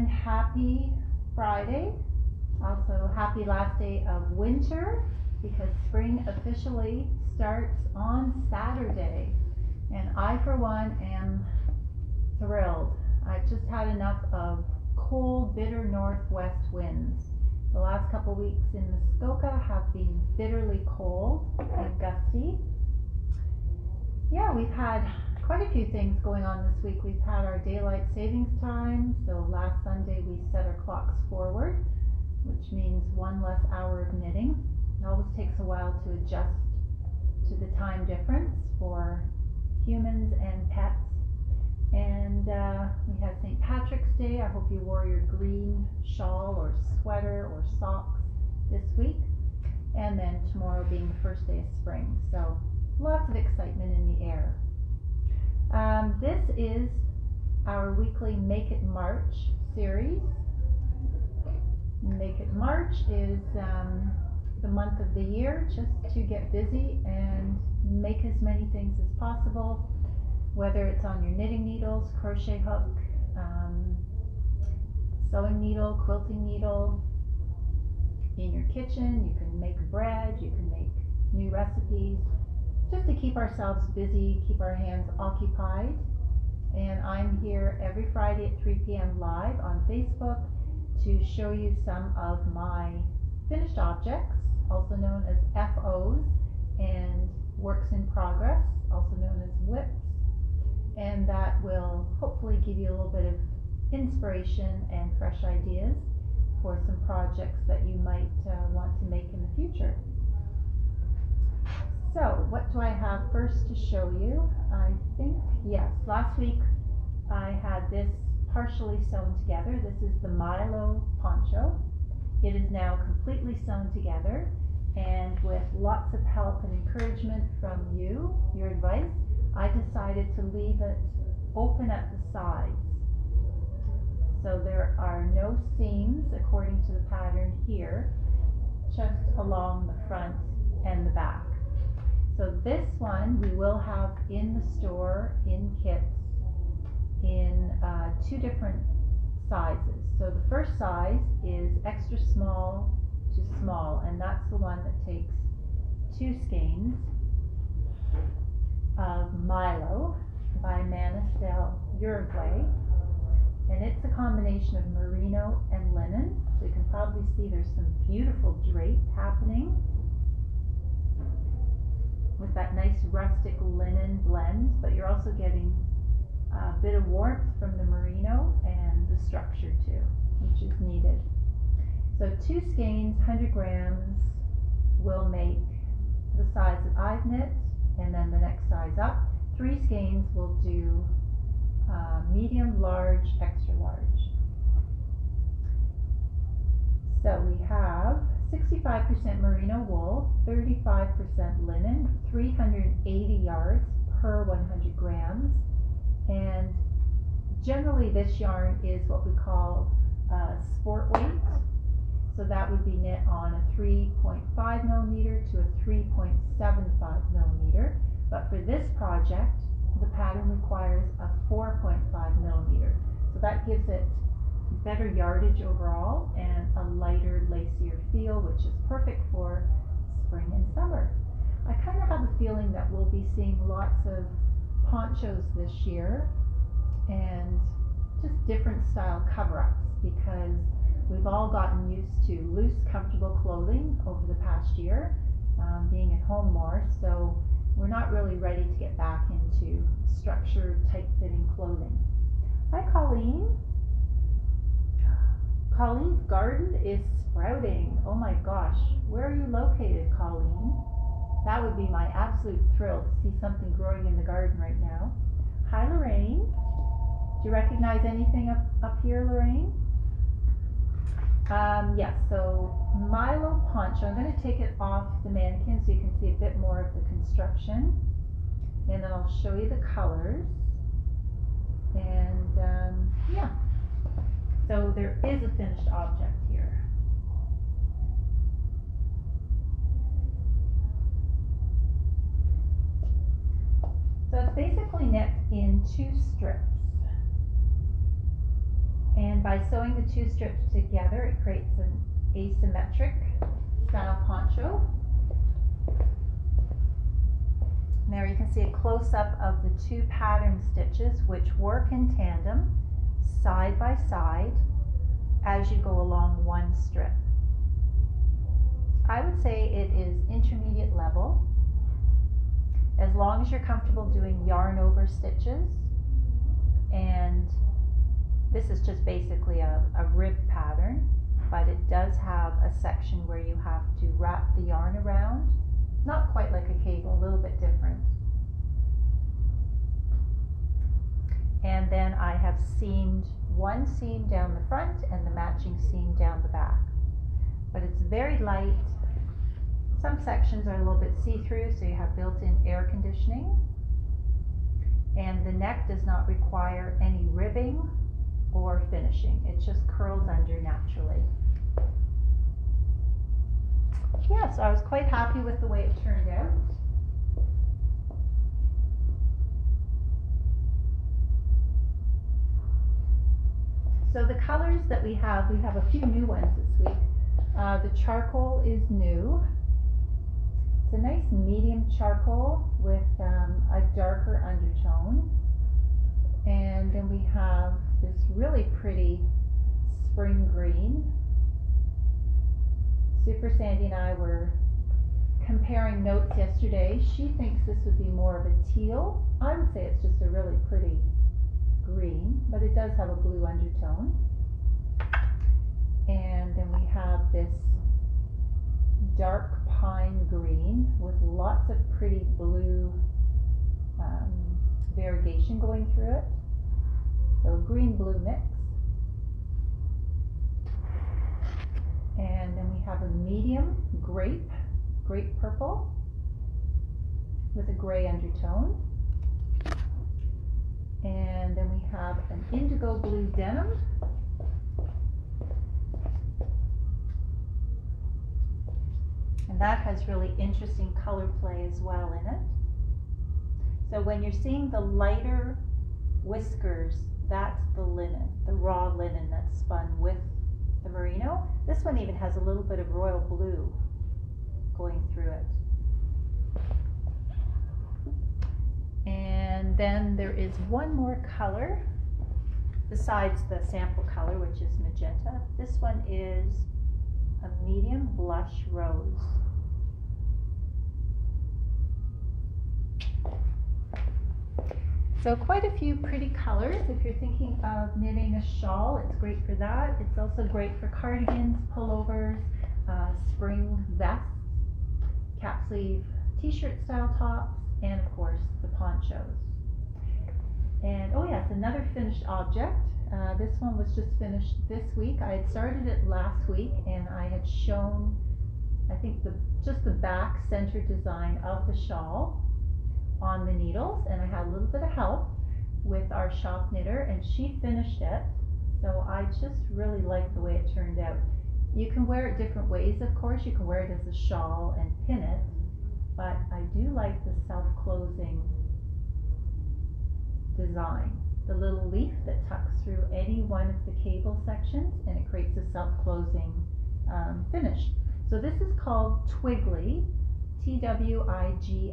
and happy Friday. Also, happy last day of winter because spring officially starts on Saturday. And I, for one, am thrilled. I've just had enough of cold, bitter northwest winds. The last couple weeks in Muskoka have been bitterly cold and gusty. Yeah, we've had quite a few things going on this week. We've had our daylight savings time, so last Sunday we set our clocks forward, which means one less hour of knitting. It always takes a while to adjust to the time difference for humans and pets. And we had St. Patrick's Day. I hope you wore your green shawl or sweater or socks this week. And then tomorrow being the first day of spring. So lots of excitement in the air. This is our weekly Make It March series. Make It March is the month of the year just to get busy and make as many things as possible, whether it's on your knitting needles, crochet hook, sewing needle, quilting needle, in your kitchen. You can make bread, you can make new recipes, just to keep ourselves busy, keep our hands occupied. And I'm here every Friday at 3 p.m. live on Facebook to show you some of my finished objects, also known as FOs, and works in progress, also known as WIPs. And that will hopefully give you a little bit of inspiration and fresh ideas for some projects that you might want to make in the future. So what do I have first to show you? I think, yes, last week I had this partially sewn together. This is the Milo Poncho. It is now completely sewn together, and with lots of help and encouragement from you, your advice, I decided to leave it open at the sides. So there are no seams according to the pattern here, just along the front and the back. So this one we will have in the store in kits in two different sizes. So the first size is extra small to small, and that's the one that takes 2 skeins of Milo by Manistel Uruguay, and it's a combination of merino and linen. So you can probably see there's some beautiful drape happening with that nice rustic linen blend, but you're also getting a bit of warmth from the merino and the structure too, which is needed. So 2 skeins, 100 grams, will make the size that I've knit, and then the next size up. 3 skeins will do medium, large, extra large. So we have 65% merino wool, 35% linen, 380 yards per 100 grams, and generally this yarn is what we call sport weight. So that would be knit on a 3.5 millimeter to a 3.75 millimeter. But for this project, the pattern requires a 4.5 millimeter. So that gives it better yardage overall and a lighter, lacier feel, which is perfect for spring and summer. I kind of have a feeling that we'll be seeing lots of ponchos this year and just different style cover-ups, because we've all gotten used to loose, comfortable clothing over the past year, being at home more, so we're not really ready to get back into structured, tight-fitting clothing. Hi, Colleen. Colleen's garden is sprouting. Oh my gosh, where are you located, Colleen? That would be my absolute thrill to see something growing in the garden right now. Hi, Lorraine. Do you recognize anything up here, Lorraine? Yes, so Milo Poncho. I'm going to take it off the mannequin so you can see a bit more of the construction, and then I'll show you the colors. And yeah, so there is a finished object here. So it's basically knit in 2 strips, And by sewing the two strips together, it creates an asymmetric style poncho. There you can see a close-up of the two pattern stitches, which work in tandem, side by side, as you go along one strip. I would say it is intermediate level. As long as you're comfortable doing yarn over stitches, and this is just basically a rib pattern, but it does have a section where you have to wrap the yarn around. Not quite like a cable, a little bit different. And then I have seamed one seam down the front and the matching seam down the back. But it's very light. Some sections are a little bit see-through, so you have built-in air conditioning. And the neck does not require any ribbing or finishing. It just curls under naturally. Yeah, so I was quite happy with the way it turned out. So the colors that we have a few new ones this week. The charcoal is new. It's a nice medium charcoal with a darker undertone. And then we have this really pretty spring green. Super Sandy and I were comparing notes yesterday. She thinks this would be more of a teal. I would say it's just a really pretty green, but it does have a blue undertone. And then we have this dark pine green with lots of pretty blue variegation going through it. So a green-blue mix. And then we have a medium grape purple with a gray undertone. And then we have an indigo blue denim. And that has really interesting color play as well in it. So when you're seeing the lighter whiskers, that's the linen, the raw linen that's spun with the merino. This one even has a little bit of royal blue going through it. And then there is one more color besides the sample color, which is magenta. This one is a medium blush rose. So quite a few pretty colors. If you're thinking of knitting a shawl, it's great for that. It's also great for cardigans, pullovers, spring vests, cap sleeve t-shirt style tops, and of course the ponchos. And oh yes, another finished object. This one was just finished this week. I had started it last week and I had shown, I think, just the back center design of the shawl on the needles, and I had a little bit of help with our shop knitter, and she finished it. So I just really like the way it turned out. You can wear it different ways, of course. You can wear it as a shawl and pin it, but I do like the self-closing design. The little leaf that tucks through any one of the cable sections, and it creates a self-closing finish. So this is called Twiggly, Twigly.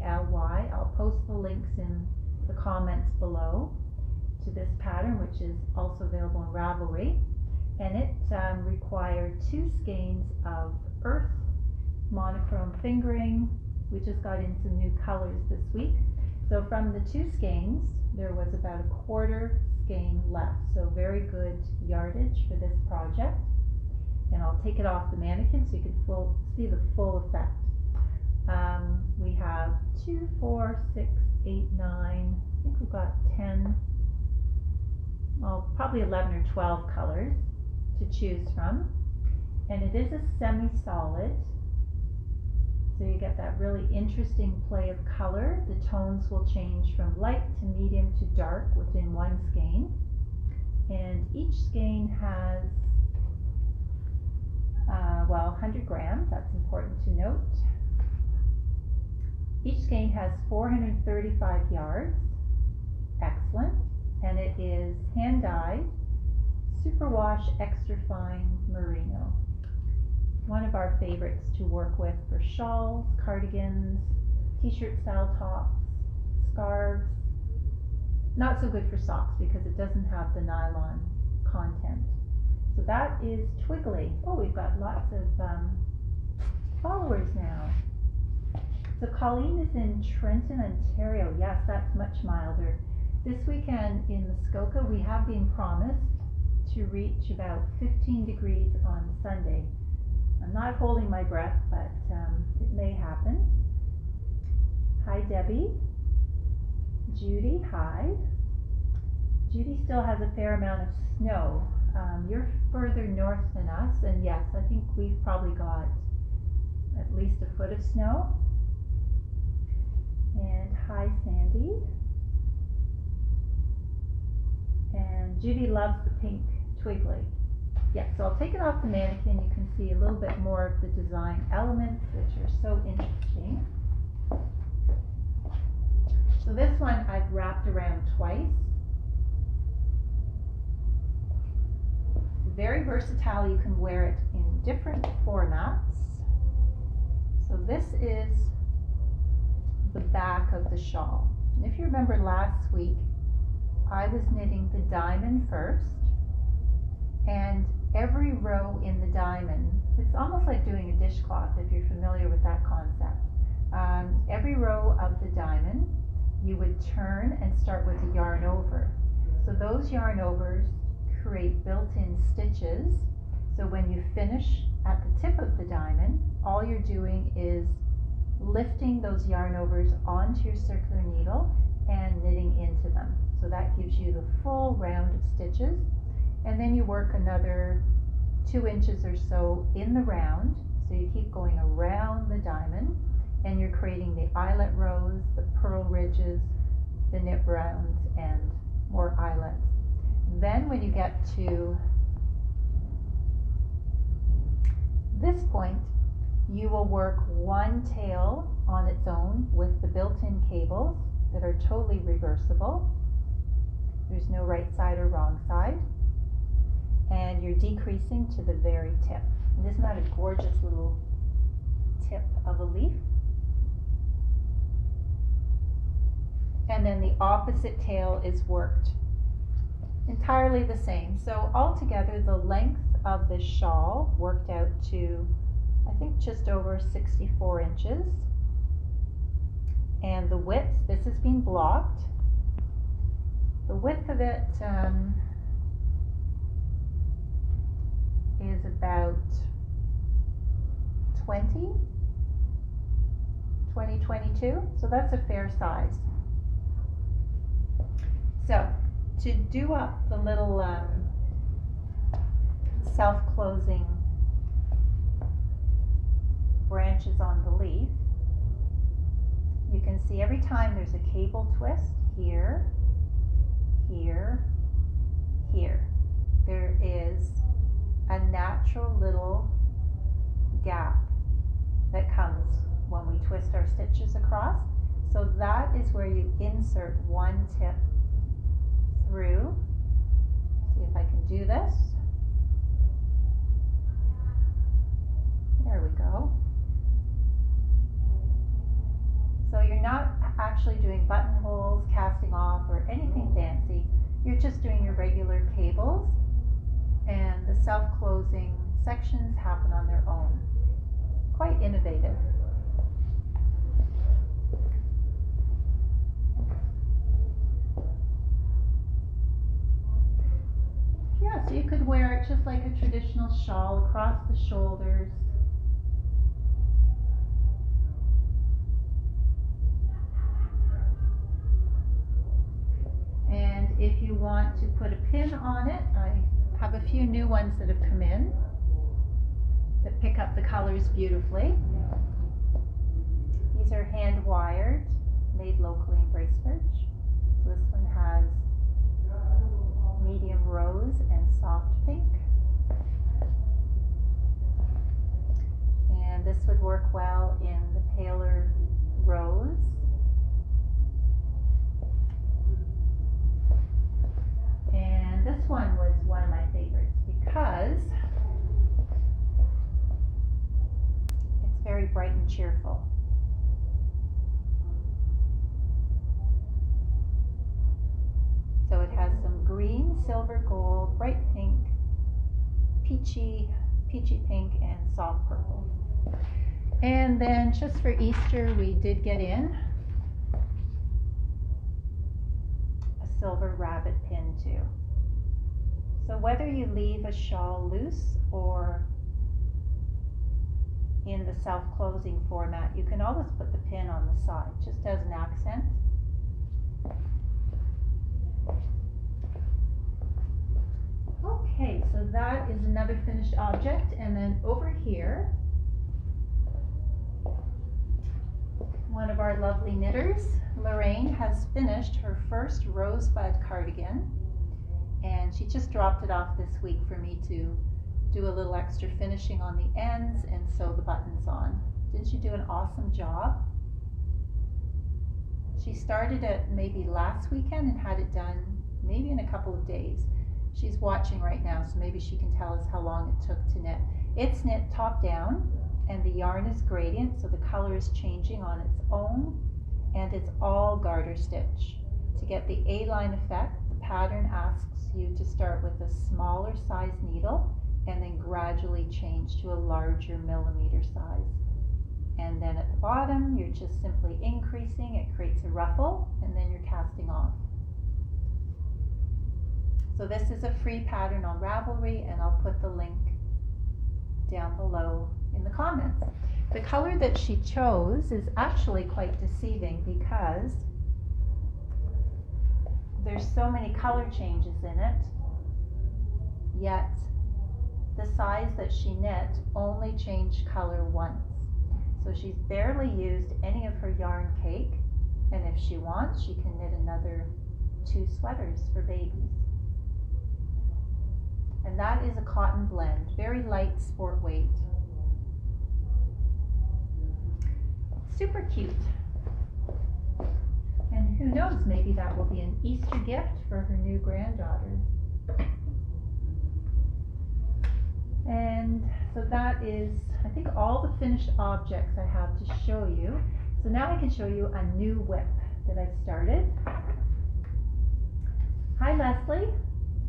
I'll post the links in the comments below to this pattern, which is also available in Ravelry. And it required 2 skeins of earth monochrome fingering. We just got into new colors this week. So from the 2 skeins, there was about a 1/4 skein left. So very good yardage for this project. And I'll take it off the mannequin so you can see the full effect. We have 2, 4, 6, 8, 9, I think we've got 10, well, probably 11 or 12 colors to choose from. And it is a semi-solid, so you get that really interesting play of color. The tones will change from light to medium to dark within 1 skein. And each skein has, 100 grams, that's important to note. Each skein has 435 yards, excellent, and it is hand-dyed Superwash Extra Fine Merino. One of our favorites to work with for shawls, cardigans, t-shirt style tops, scarves. Not so good for socks because it doesn't have the nylon content. So that is Twiggly. Oh, we've got lots of followers now. So Colleen is in Trenton, Ontario. Yes, that's much milder. This weekend in Muskoka, we have been promised to reach about 15 degrees on Sunday. I'm not holding my breath, but it may happen. Hi, Debbie. Judy, hi. Judy still has a fair amount of snow. You're further north than us, and yes, I think we've probably got at least a foot of snow. And hi, Sandy. And Judy loves the pink Twiggly. Yeah, so I'll take it off the mannequin. You can see a little bit more of the design elements, which are so interesting. So this one I've wrapped around twice. Very versatile. You can wear it in different formats. So this is the back of the shawl. And if you remember last week, I was knitting the diamond first, and every row in the diamond, it's almost like doing a dishcloth if you're familiar with that concept. Every row of the diamond, you would turn and start with a yarn over. So those yarn overs create built-in stitches. So when you finish at the tip of the diamond, all you're doing is lifting those yarn overs onto your circular needle and knitting into them. So that gives you the full round of stitches. And then you work another 2 inches or so in the round. So you keep going around the diamond, and you're creating the eyelet rows, the purl ridges, the knit rounds, and more eyelets. Then when you get to this point, you will work one tail on its own with the built-in cables that are totally reversible. There's no right side or wrong side. And you're decreasing to the very tip. And isn't that a gorgeous little tip of a leaf? And then the opposite tail is worked entirely the same. So altogether, the length of the shawl worked out to, I think, just over 64 inches. And the width, this has been blocked. The width of it is about 22. So that's a fair size. So to do up the little self-closing branches on the leaf, you can see every time there's a cable twist here, here, here. There is a natural little gap that comes when we twist our stitches across. So that is where you insert one tip through. See if I can do this. There we go. So you're not actually doing buttonholes, casting off, or anything fancy. You're just doing your regular cables, and the self-closing sections happen on their own. Quite innovative. Yeah, so you could wear it just like a traditional shawl across the shoulders. And if you want to put a pin on it, I have a few new ones that have come in that pick up the colors beautifully. These are hand wired, made locally in Bracebridge. So this one has medium rose and soft pink. And this would work well in the paler rose. And this one was one of my favorites. cheerful. So it has some green, silver, gold, bright pink, peachy pink, and soft purple. And then just for Easter, we did get in a silver rabbit pin too. So whether you leave a shawl loose or in the self-closing format, you can always put the pin on the side, just as an accent. Okay, so that is another finished object, and then over here, one of our lovely knitters, Lorraine, has finished her first rosebud cardigan, and she just dropped it off this week for me to do a little extra finishing on the ends and sew the buttons on. Didn't she do an awesome job? She started it maybe last weekend and had it done maybe in a couple of days. She's watching right now, so maybe she can tell us how long it took to knit. It's knit top down, and the yarn is gradient, so the color is changing on its own, and it's all garter stitch. To get the A-line effect, the pattern asks you to start with a smaller size needle and then gradually change to a larger millimeter size. And then at the bottom, you're just simply increasing, it creates a ruffle, and then you're casting off. So this is a free pattern on Ravelry, and I'll put the link down below in the comments. The color that she chose is actually quite deceiving because there's so many color changes in it, yet the size that she knit only changed color once. So she's barely used any of her yarn cake, and if she wants, she can knit another 2 sweaters for babies. And that is a cotton blend, very light sport weight. Super cute. And who knows, maybe that will be an Easter gift for her new granddaughter. And so that is, I think, all the finished objects I have to show you. So now I can show you a new whip that I've started. Hi, Leslie.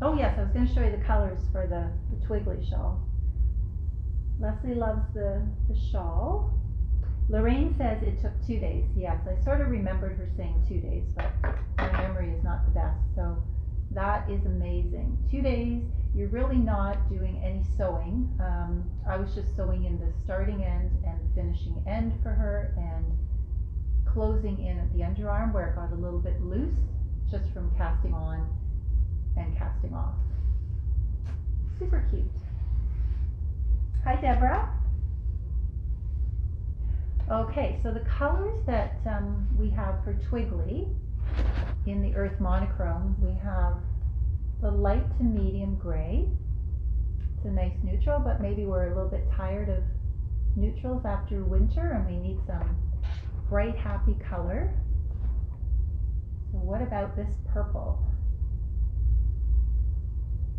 Oh yes, I was going to show you the colors for the Twiggly shawl. Leslie loves the shawl. Lorraine says it took 2 days. Yes, I sort of remembered her saying 2 days, but my memory is not the best. So that is amazing. 2 days, you're really not doing any sewing. I was just sewing in the starting end and the finishing end for her, and closing in at the underarm where it got a little bit loose just from casting on and casting off. Super cute. Hi, Deborah. Okay, so the colors that we have for Twiggly in the Earth Monochrome, we have the light to medium gray. It's a nice neutral, but maybe we're a little bit tired of neutrals after winter and we need some bright, happy color. So what about this purple?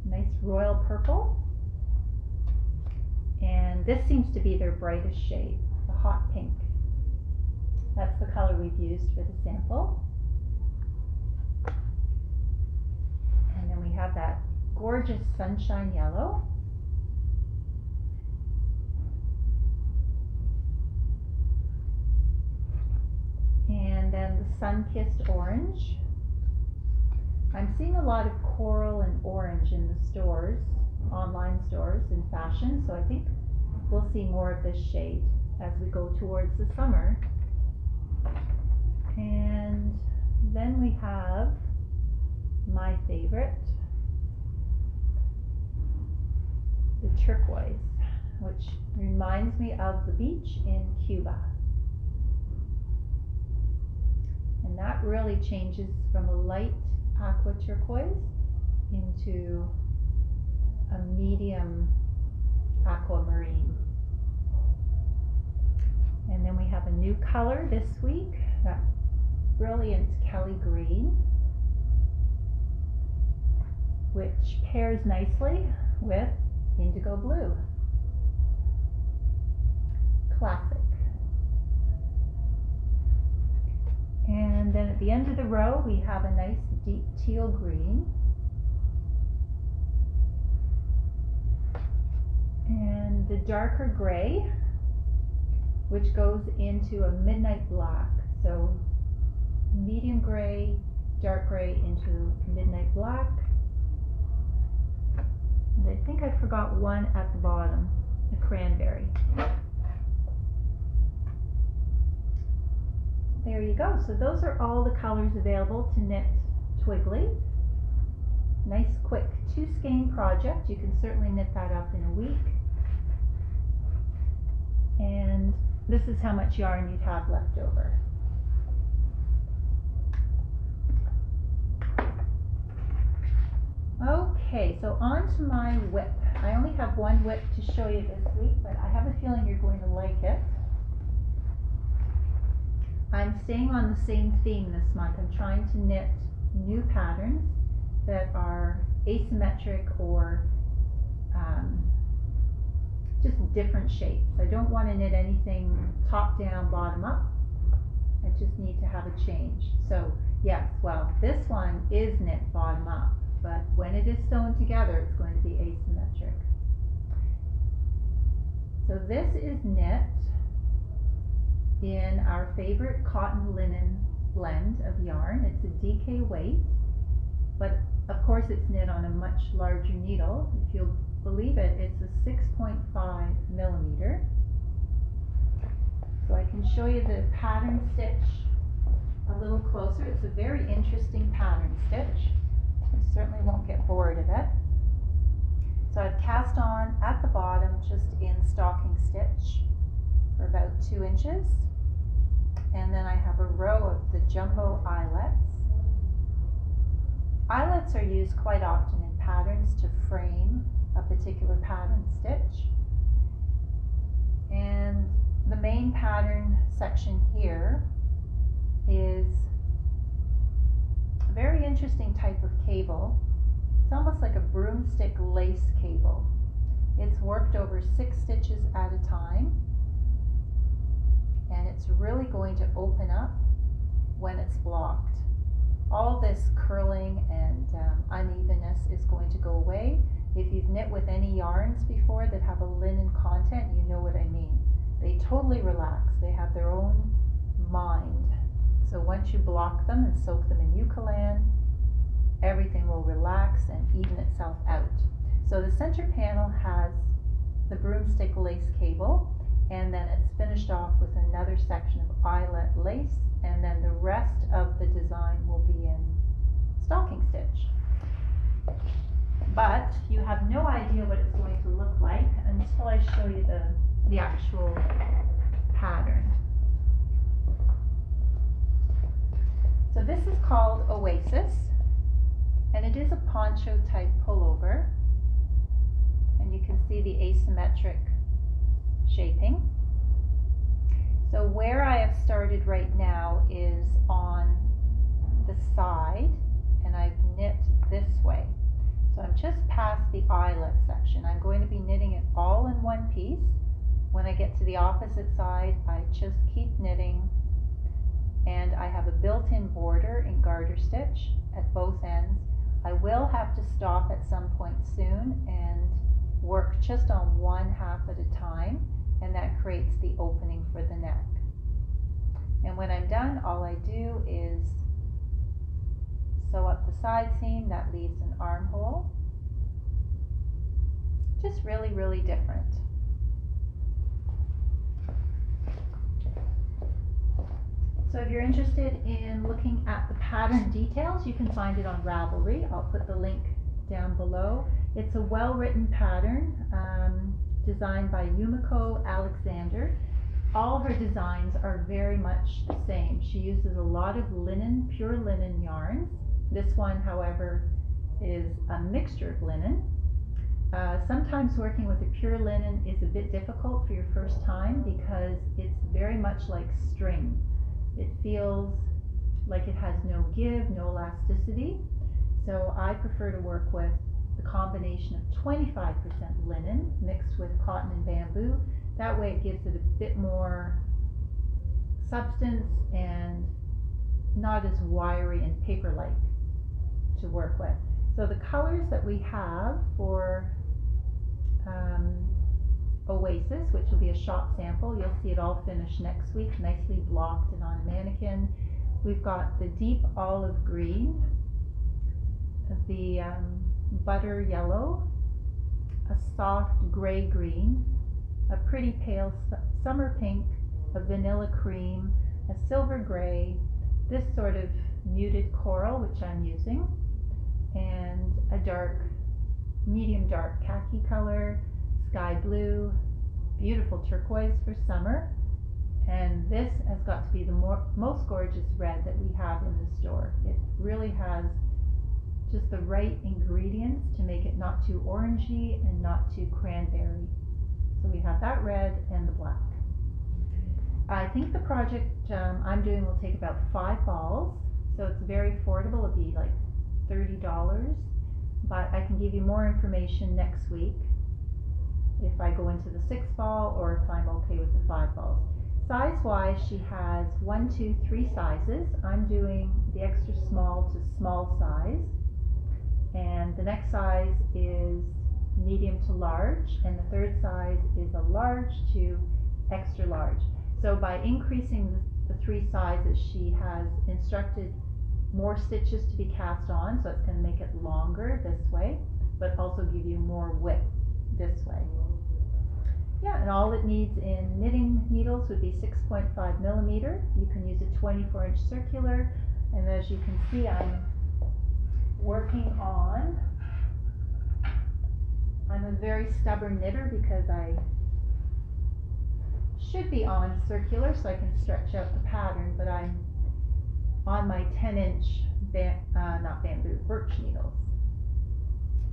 Nice royal purple. And this seems to be their brightest shade, the hot pink. That's the color we've used for the sample. And then we have that gorgeous sunshine yellow. And then the sun-kissed orange. I'm seeing a lot of coral and orange in the stores, online stores in fashion, so I think we'll see more of this shade as we go towards the summer. And then we have my favorite, the turquoise, which reminds me of the beach in Cuba. And that really changes from a light aqua turquoise into a medium aquamarine. And then we have a new color this week, that Brilliance Kelly Green, which pairs nicely with indigo blue. Classic. And then at the end of the row, we have a nice deep teal green. And the darker gray, which goes into a midnight black. So medium gray, dark gray into midnight black. And I think I forgot one at the bottom, the cranberry. There you go. So those are all the colors available to knit Twiggly. Nice quick 2 skein project. You can certainly knit that up in a week. And this is how much yarn you'd have left over. Okay, so on to my whip. I only have one whip to show you this week, but I have a feeling you're going to like it. I'm staying on the same theme this month. I'm trying to knit new patterns that are asymmetric or just different shapes. I don't want to knit anything top down, bottom up. I just need to have a change. So yes, well, this one is knit bottom up, but when it is sewn together, it's going to be asymmetric. So this is knit in our favorite cotton linen blend of yarn. It's a DK weight, but of course it's knit on a much larger needle. If you'll believe it, it's a 6.5 millimeter. So I can show you the pattern stitch a little closer. It's a very interesting pattern stitch. You certainly won't get bored of it. So I've cast on at the bottom just in stocking stitch for about 2 inches. And then I have a row of the jumbo eyelets. Eyelets are used quite often in patterns to frame a particular pattern stitch. And the main pattern section here is a very interesting type of cable. It's almost like a broomstick lace cable. It's worked over 6 stitches at a time, and it's really going to open up when it's blocked. All this curling and unevenness is going to go away. If you've knit with any yarns before that have a linen content, you know what I mean. They totally relax. They have their own mind. So once you block them and soak them in Eucalan, everything will relax and even itself out. So the center panel has the broomstick lace cable, and then it's finished off with another section of eyelet lace, and then the rest of the design will be in stocking stitch. But you have no idea what it's going to look like until I show you the actual pattern. So this is called Oasis, and it is a poncho type pullover, and you can see the asymmetric shaping. So where I have started right now is on the side, and I've knit this way. So I'm just past the eyelet section. I'm going to be knitting it all in one piece. When I get to the opposite side, I just keep knitting, and I have a built-in border in garter stitch at both ends. I will have to stop at some point soon and work just on one half at a time, and that creates the opening for the neck. And when I'm done, all I do is sew up the side seam. That leaves an armhole. Just really, really different. So if you're interested in looking at the pattern details, you can find it on Ravelry. I'll put the link down below. It's a well-written pattern designed by Yumiko Alexander. All her designs are very much the same. She uses a lot of linen, pure linen yarns. This one, however, is a mixture of linen. Sometimes working with a pure linen is a bit difficult for your first time because it's very much like string. It feels like it has no give, no elasticity. So I prefer to work with the combination of 25% linen mixed with cotton and bamboo. That way it gives it a bit more substance and not as wiry and paper-like to work with. So the colors that we have for Oasis, which will be a shop sample, you'll see it all finished next week, nicely blocked and on a mannequin. We've got the deep olive green, the butter yellow, a soft gray green, a pretty pale summer pink, a vanilla cream, a silver gray, this sort of muted coral, which I'm using, and a dark, medium dark khaki color, sky blue, beautiful turquoise for summer, and this has got to be the most gorgeous red that we have in the store. It really has just the right ingredients to make it not too orangey and not too cranberry. So we have that red and the black. I think the project I'm doing will take about 5 balls, so it's very affordable. It'll be like $30, but I can give you more information next week if I go into the 6 ball or if I'm okay with the 5 balls. Size wise, she has 1, 2, 3 sizes. I'm doing the extra small to small size, and the next size is medium to large, and the third size is a large to extra large. So by increasing the 3 sizes, she has instructed more stitches to be cast on, so it's going to make it longer this way, but also give you more width this way. Yeah, and all it needs in knitting needles would be 6.5 millimeter. You can use a 24-inch circular, and as you can see, I'm working on, I'm a very stubborn knitter because I should be on circular so I can stretch out the pattern, but I'm on my 10-inch, not bamboo, birch needles.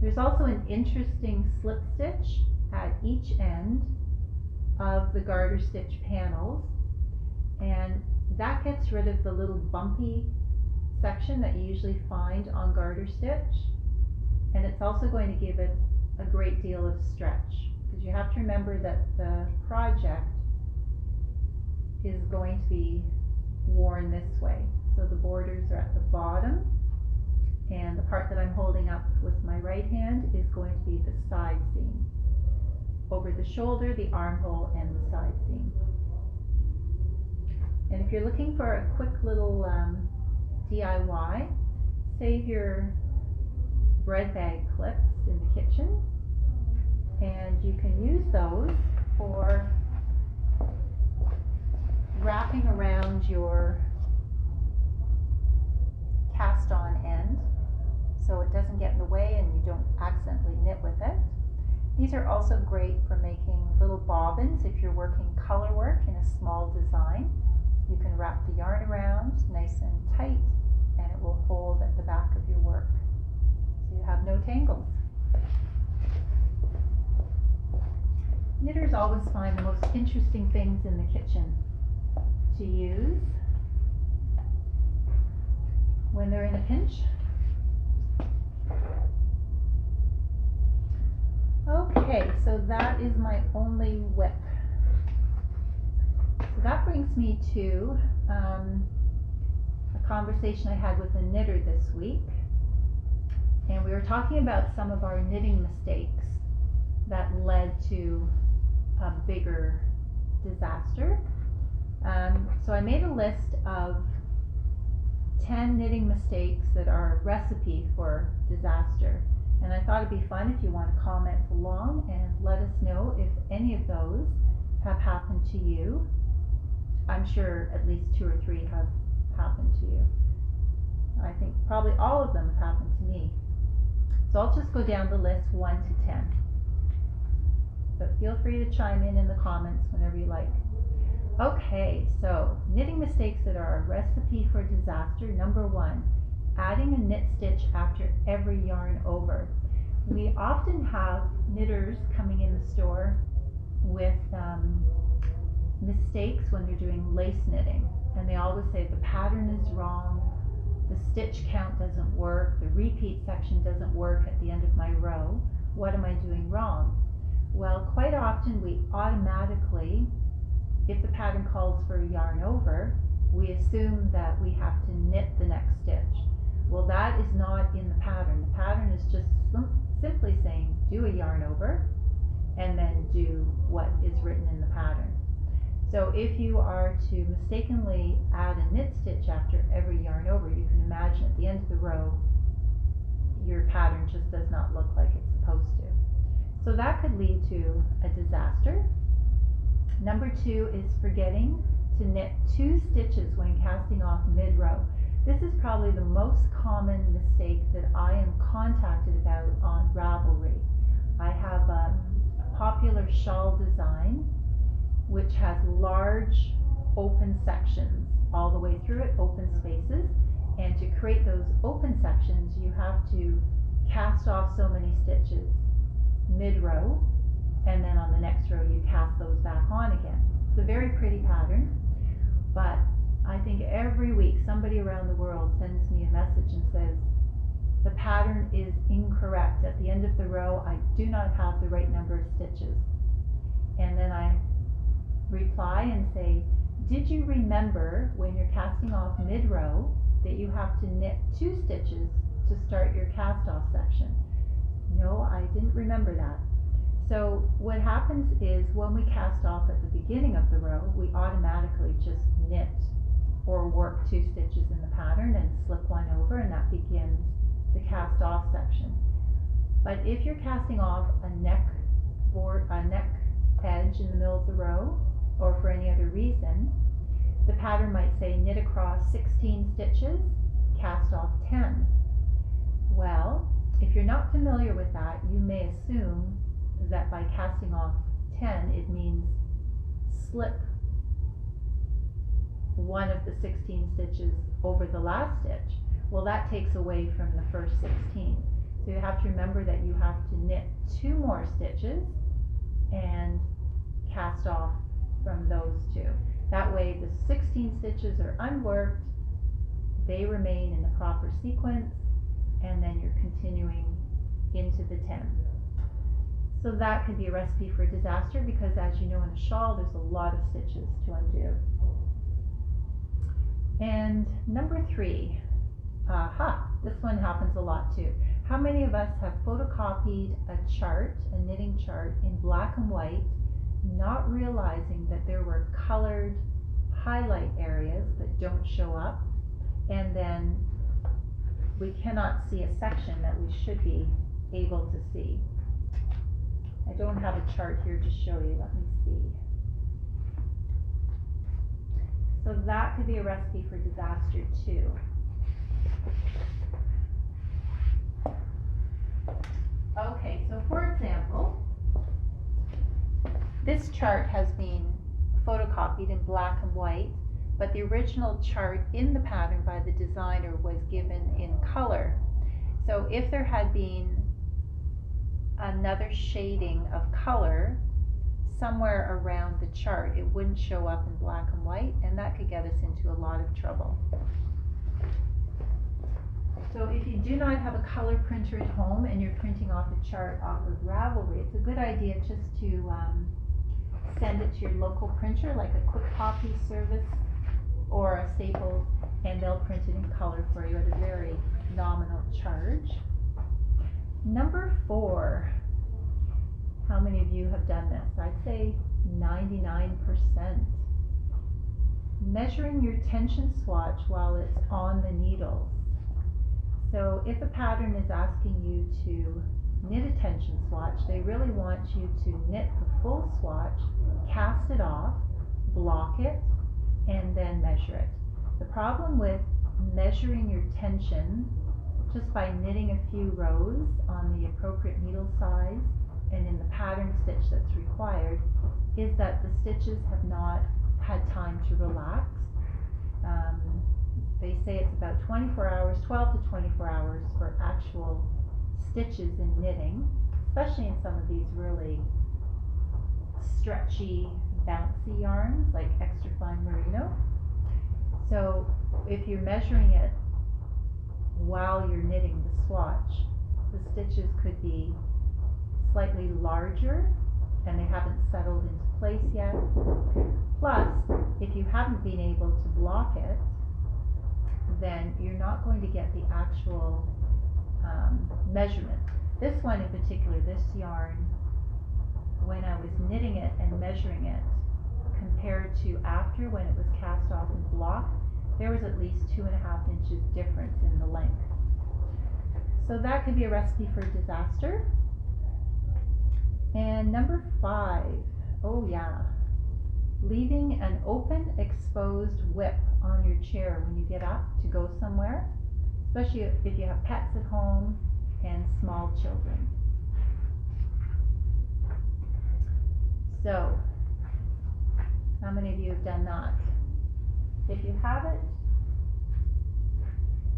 There's also an interesting slip stitch at each end of the garter stitch panels, and that gets rid of the little bumpy section that you usually find on garter stitch, and it's also going to give it a great deal of stretch, because you have to remember that the project is going to be worn this way. So the borders are at the bottom, and the part that I'm holding up with my right hand is going to be the side seam. Over the shoulder, the armhole, and the side seam. And if you're looking for a quick little DIY, save your bread bag clips in the kitchen, and you can use those for wrapping around your cast on end so it doesn't get in the way and you don't accidentally knit with it. These are also great for making little bobbins if you're working color work in a small design. You can wrap the yarn around nice and tight, and it will hold at the back of your work, so you have no tangles. Knitters always find the most interesting things in the kitchen to use when they're in a pinch. Okay, so that is my only whip. So that brings me to a conversation I had with a knitter this week, and we were talking about some of our knitting mistakes that led to a bigger disaster. So I made a list of 10 knitting mistakes that are a recipe for disaster. And I thought it'd be fun if you want to comment along and let us know if any of those have happened to you. I'm sure at least 2 or 3 have happened to you. I think probably all of them have happened to me. So I'll just go down the list 1 to 10. But feel free to chime in the comments whenever you like. Okay, so knitting mistakes that are a recipe for disaster. Number 1. Adding a knit stitch after every yarn over. We often have knitters coming in the store with mistakes when they're doing lace knitting, and they always say the pattern is wrong, the stitch count doesn't work, the repeat section doesn't work at the end of my row. What am I doing wrong? Well, quite often we automatically, if the pattern calls for a yarn over, we assume that we have to knit the next stitch. Well, that is not in the pattern. The pattern is just simply saying do a yarn over and then do what is written in the pattern. So if you are to mistakenly add a knit stitch after every yarn over, you can imagine at the end of the row your pattern just does not look like it's supposed to. So that could lead to a disaster. Number 2 is forgetting to knit 2 stitches when casting off mid-row. This is probably the most common mistake that I am contacted about on Ravelry. I have a popular shawl design which has large open sections all the way through it, open spaces, and to create those open sections you have to cast off so many stitches mid-row, and then on the next row you cast those back on again. It's a very pretty pattern, but I think every week somebody around the world sends me a message and says the pattern is incorrect. At the end of the row I do not have the right number of stitches. And then I reply and say, did you remember when you're casting off mid-row that you have to knit 2 stitches to start your cast off section? No, I didn't remember that. So what happens is when we cast off at the beginning of the row, we automatically just knit or work 2 stitches in the pattern and slip one over, and that begins the cast off section. But if you're casting off a neck edge in the middle of the row, or for any other reason, the pattern might say knit across 16 stitches, cast off 10. Well, if you're not familiar with that, you may assume that by casting off 10 it means slip one of the 16 stitches over the last stitch. Well, that takes away from the first 16. So you have to remember that you have to knit 2 more stitches and cast off from those 2. That way the 16 stitches are unworked, they remain in the proper sequence, and then you're continuing into the 10. So that could be a recipe for disaster, because as you know, in a shawl there's a lot of stitches to undo. And number 3, this one happens a lot too. How many of us have photocopied a chart, a knitting chart, in black and white, not realizing that there were colored highlight areas that don't show up, and then we cannot see a section that we should be able to see. I don't have a chart here to show you. Let me see. So that could be a recipe for disaster too. Okay, so for example, this chart has been photocopied in black and white, but the original chart in the pattern by the designer was given in color. So if there had been another shading of color somewhere around the chart, it wouldn't show up in black and white, and that could get us into a lot of trouble. So if you do not have a color printer at home and you're printing off a chart off of Ravelry, it's a good idea just to send it to your local printer, like a quick copy service or a Staples, and they'll print it in color for you at a very nominal charge. Number 4, how many of you have done this? I'd say 99%. Measuring your tension swatch while it's on the needles. So if a pattern is asking you to knit a tension swatch, they really want you to knit the full swatch, cast it off, block it, and then measure it. The problem with measuring your tension just by knitting a few rows on the appropriate needle size and in the pattern stitch that's required is that the stitches have not had time to relax. They say it's about 24 hours, 12 to 24 hours for actual stitches in knitting, especially in some of these really stretchy, bouncy yarns like extra fine merino. So if you're measuring it while you're knitting the swatch, the stitches could be slightly larger and they haven't settled into place yet. Plus, if you haven't been able to block it, then you're not going to get the actual measurement. This one in particular, this yarn, when I was knitting it and measuring it, compared to after when it was cast off and blocked, there was at least 2.5 inches difference in the length. So that could be a recipe for disaster. And number 5, oh yeah, leaving an open, exposed whip on your chair when you get up to go somewhere, especially if you have pets at home and small children. So, how many of you have done that? If you have it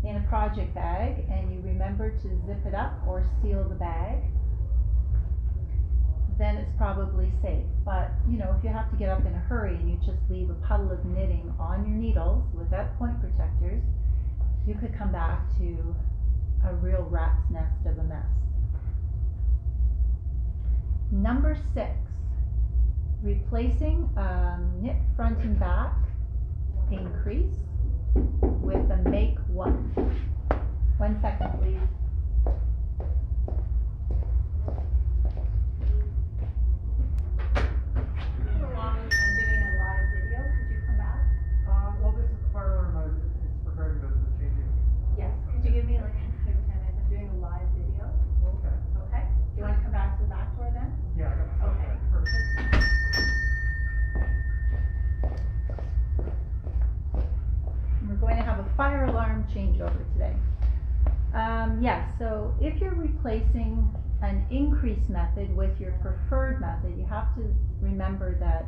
in a project bag and you remember to zip it up or seal the bag, then it's probably safe. But you know, if you have to get up in a hurry and you just leave a puddle of knitting on your needles without point protectors, you could come back to a real rat's nest of a mess. Number 6, replacing knit front and back increase with a make 1. 1 second, please. I'm doing a live video. Could you come back? Well, this is the fire alarm. It's regarding the changing. Yes. Could you give me like 5 or 10 minutes? I'm doing a live video. Okay. Okay. Do you want to come back to the back door then? Yeah, I got the Okay. perfect. We're going to have a fire alarm changeover today. Yes, so if you're replacing an increase method with your preferred method, you have to remember that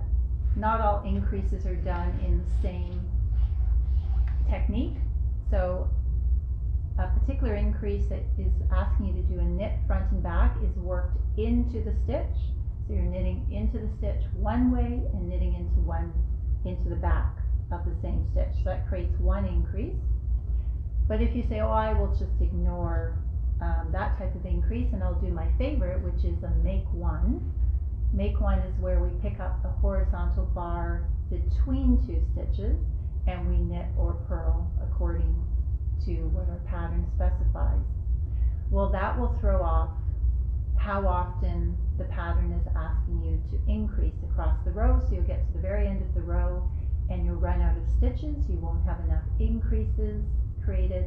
not all increases are done in the same technique. So a particular increase that is asking you to do a knit front and back is worked into the stitch. So you're knitting into the stitch one way and knitting into the back of the same stitch. So that creates one increase. But if you say, oh, I will just ignore that type of increase and I'll do my favorite, which is a make 1. Make 1 is where we pick up the horizontal bar between 2 stitches and we knit or purl according to what our pattern specifies. Well, that will throw off how often the pattern is asking you to increase across the row. So you'll get to the very end of the row and you'll run out of stitches. You won't have enough increases created.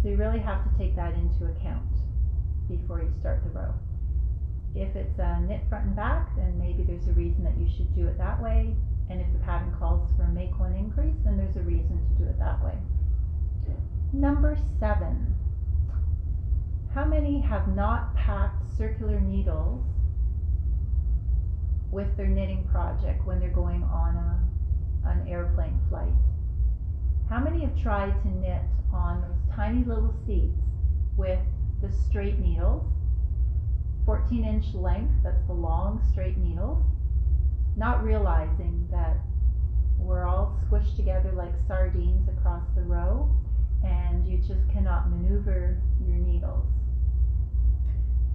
So you really have to take that into account before you start the row. If it's a knit front and back, then maybe there's a reason that you should do it that way. And if the pattern calls for a make 1 increase, then there's a reason to do it that way. Number 7. How many have not packed circular needles with their knitting project when they're going on an airplane flight? How many have tried to knit on those tiny little seats with the straight needles, 14-inch length, that's the long straight needles, not realizing that we're all squished together like sardines across the row and you just cannot maneuver your needles?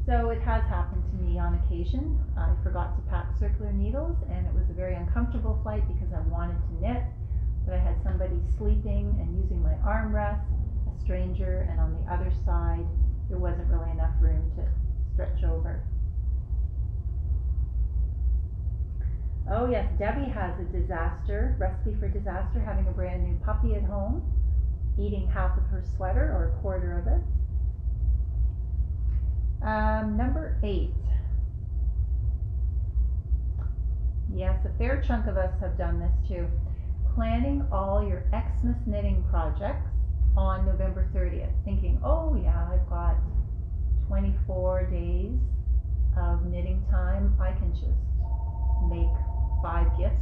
So it has happened to me on occasion. I forgot to pack circular needles and it was a very uncomfortable flight because I wanted to knit, but I had somebody sleeping and using my armrest, a stranger, and on the other side there wasn't really enough room to stretch over. Oh yes, Debbie has a recipe for disaster, having a brand new puppy at home, eating half of her sweater or a quarter of it. Number 8. Yes, a fair chunk of us have done this too. Planning all your Xmas knitting projects on November 30th, thinking, oh yeah, I've got 24 days of knitting time. I can just make 5 gifts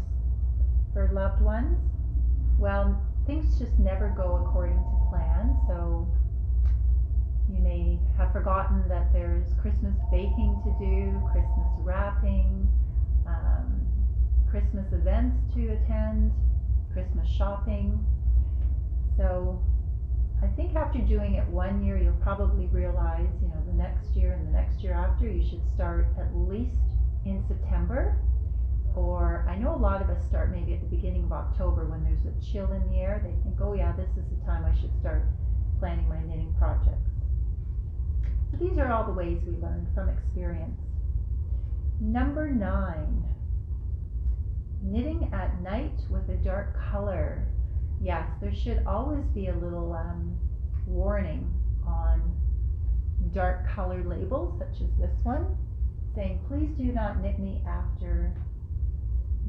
for loved ones. Well, things just never go according to plan, so you may have forgotten that there's Christmas baking to do, Christmas wrapping, Christmas events to attend, Christmas shopping. So I think after doing it 1 year, you'll probably realize, the next year and the next year after, you should start at least in September, or I know a lot of us start maybe at the beginning of October when there's a chill in the air. They think, oh yeah, this is the time I should start planning my knitting projects. So these are all the ways we learn from experience. Number 9, knitting at night with a dark color. Yes, there should always be a little warning on dark color labels, such as this one, saying please do not knit me after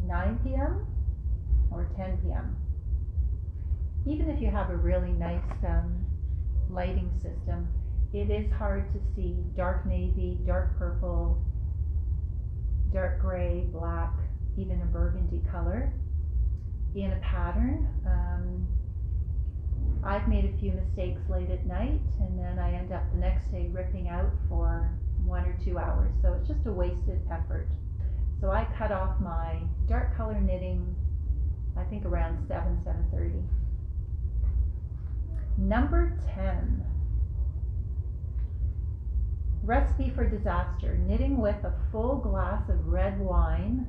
9 p.m. or 10 p.m. Even if you have a really nice lighting system, it is hard to see dark navy, dark purple, dark gray, black, even a burgundy color in a pattern. I've made a few mistakes late at night, and then I end up the next day ripping out for 1 or 2 hours, so it's just a wasted effort. So I cut off my dark color knitting, I think around 7:30. Number 10, recipe for disaster, knitting with a full glass of red wine,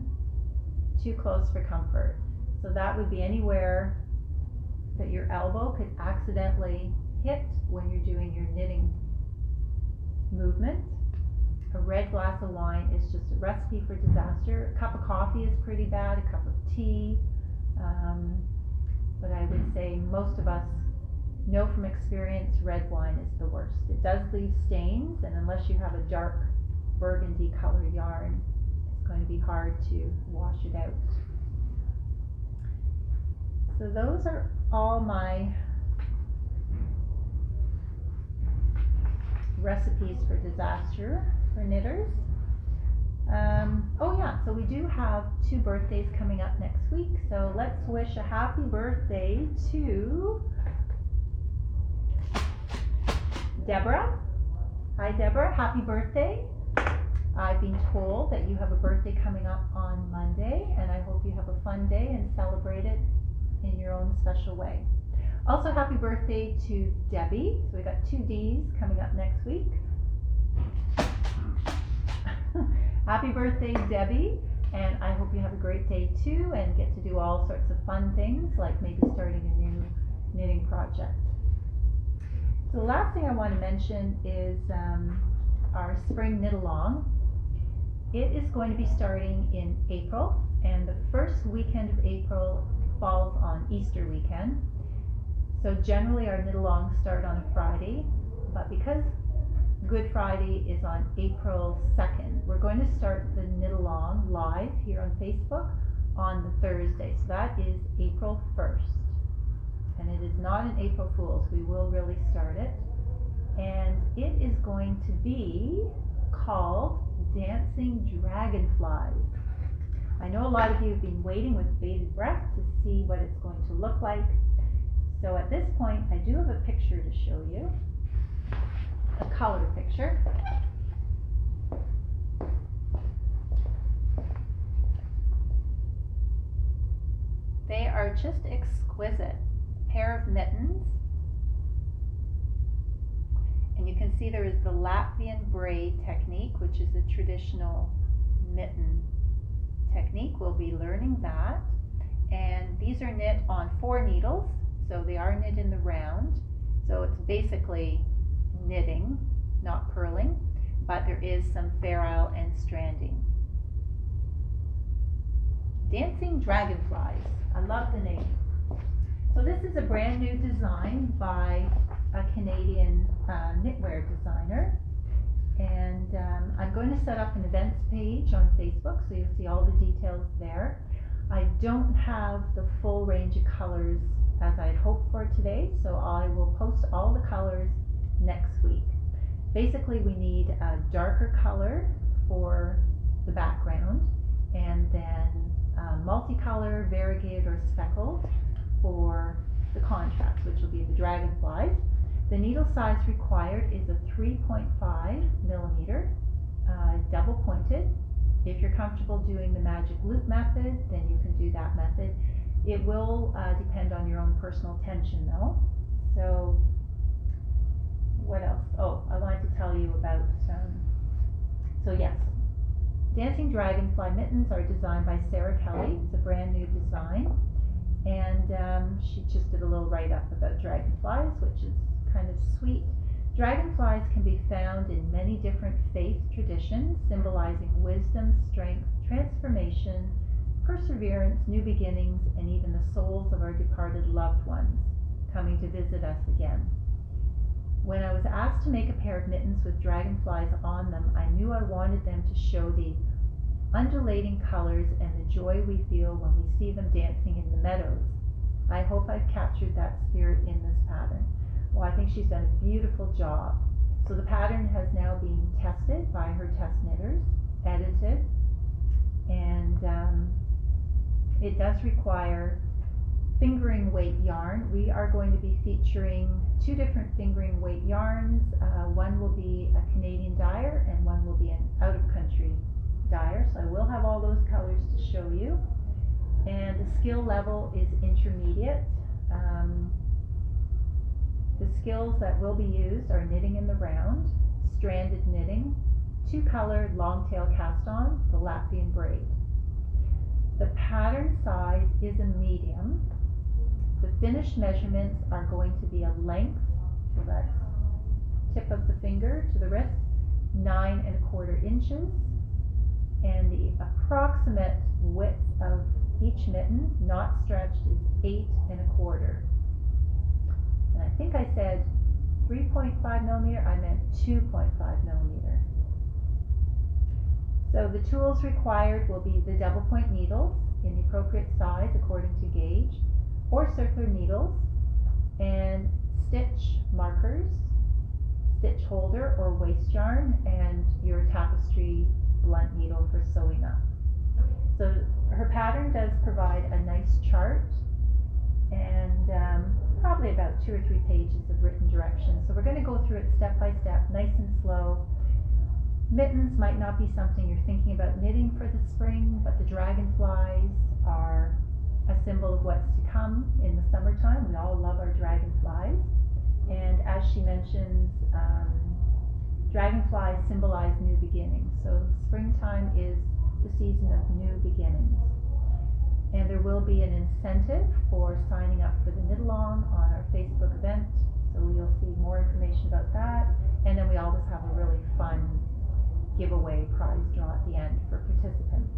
too close for comfort. So that would be anywhere that your elbow could accidentally hit when you're doing your knitting movement. A red glass of wine is just a recipe for disaster. A cup of coffee is pretty bad, a cup of tea, but I would say most of us know from experience red wine is the worst. It does leave stains, and unless you have a dark burgundy color yarn, it's going to be hard to wash it out. So those are all my recipes for disaster for knitters. Oh yeah, so we do have 2 birthdays coming up next week, so let's wish a happy birthday to Deborah. Hi Deborah, happy birthday. I've been told that you have a birthday coming up on Monday, and I hope you have a fun day and celebrate it in your own special way. Also happy birthday to Debbie. So we got 2 D's coming up next week. Happy birthday Debbie, and I hope you have a great day too and get to do all sorts of fun things, like maybe starting a new knitting project. So the last thing I want to mention is our spring knit along. It is going to be starting in April, and the first weekend of April falls on Easter weekend. So generally our knit alongs start on a Friday, but because Good Friday is on April 2nd, we're going to start the knit along live here on Facebook on the Thursday. So that is April 1st. And it is not an April Fool's. We will really start it. And it is going to be called Dancing Dragonflies. I know a lot of you have been waiting with bated breath to see what it's going to look like. So at this point, I do have a picture to show you, a color picture. They are just exquisite. A pair of mittens. And you can see there is the Latvian braid technique, which is a traditional mitten technique. We'll be learning that. And these are knit on 4 needles, so they are knit in the round. So it's basically knitting, not purling, but there is some ferrule and stranding. Dancing Dragonflies. I love the name. So this is a brand new design by a Canadian knitwear designer, and I'm going to set up an events page on Facebook, so you'll see all the details there. I don't have the full range of colors as I'd hoped for today, so I will post all the colors next week. Basically we need a darker color for the background, and then multicolor, variegated or speckled for the contrast, which will be the dragonflies. The needle size required is a 3.5 millimeter, double pointed. If you're comfortable doing the magic loop method, then you can do that method. It will depend on your own personal tension though. So what else? Oh, I wanted to tell you about, so yes, Dancing Dragonfly mittens are designed by Sarah Kelly. It's a brand new design. And she just did a little write-up about dragonflies, which is kind of sweet. Dragonflies can be found in many different faith traditions, symbolizing wisdom, strength, transformation, perseverance, new beginnings, and even the souls of our departed loved ones coming to visit us again. When I was asked to make a pair of mittens with dragonflies on them, I knew I wanted them to show the undulating colors and the joy we feel when we see them dancing in the meadows. I hope I've captured that spirit in this pattern. Well, I think she's done a beautiful job. So the pattern has now been tested by her test knitters, edited, and it does require fingering weight yarn. We are going to be featuring 2 different fingering weight yarns. One will be a Canadian dyer and one will be an out-of-country dyer. So I will have all those colors to show you. And the skill level is intermediate. The skills that will be used are knitting in the round, stranded knitting, 2-colored long tail cast on, the Latvian braid. The pattern size is a medium. The finished measurements are going to be a length, so that's tip of the finger to the wrist, 9 1/4 inches, and the approximate width of each mitten, not stretched, is 8 1/4. And I think I said 3.5 millimeter, I meant 2.5 millimeter. So the tools required will be the double point needles in the appropriate size according to gauge, or circular needles, and stitch markers, stitch holder or waste yarn, and your tapestry blunt needle for sewing up. So her pattern does provide a nice chart and probably about 2 or 3 pages of written directions. So we're going to go through it step by step, nice and slow. Mittens might not be something you're thinking about knitting for the spring, but the dragonflies are a symbol of what's to come in the summertime. We all love our dragonflies. And as she mentions, dragonflies symbolize new beginnings. So springtime is the season of new beginnings. And there will be an incentive for signing up for the knit along on our Facebook event. So you'll see more information about that. And then we always have a really fun giveaway prize draw at the end for participants.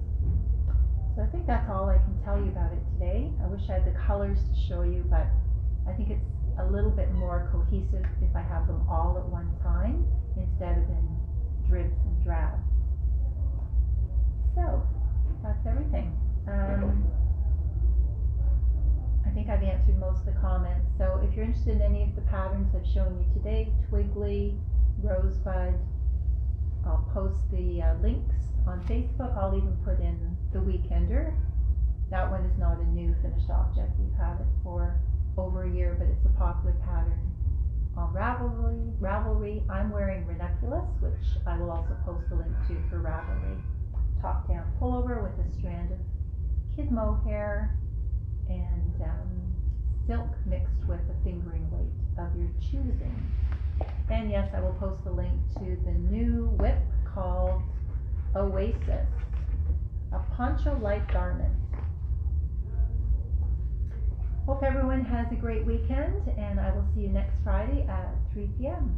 So I think that's all I can tell you about it today. I wish I had the colors to show you, but I think it's a little bit more cohesive if I have them all at one time instead of in dribs and drabs. So that's everything. I think I've answered most of the comments. So if you're interested in any of the patterns I've shown you today, Twiggly, Rosebud, I'll post the links on Facebook. I'll even put in the Weekender. That one is not a new finished object. We've had it for over a year, but it's a popular pattern on Ravelry. I'm wearing Ranunculus, which I will also post a link to for Ravelry. Top down pullover with a strand of kid mohair and silk mixed with a fingering weight of your choosing. And yes, I will post the link to the new whip called Oasis, a poncho-like garment. Hope everyone has a great weekend, and I will see you next Friday at 3 p.m.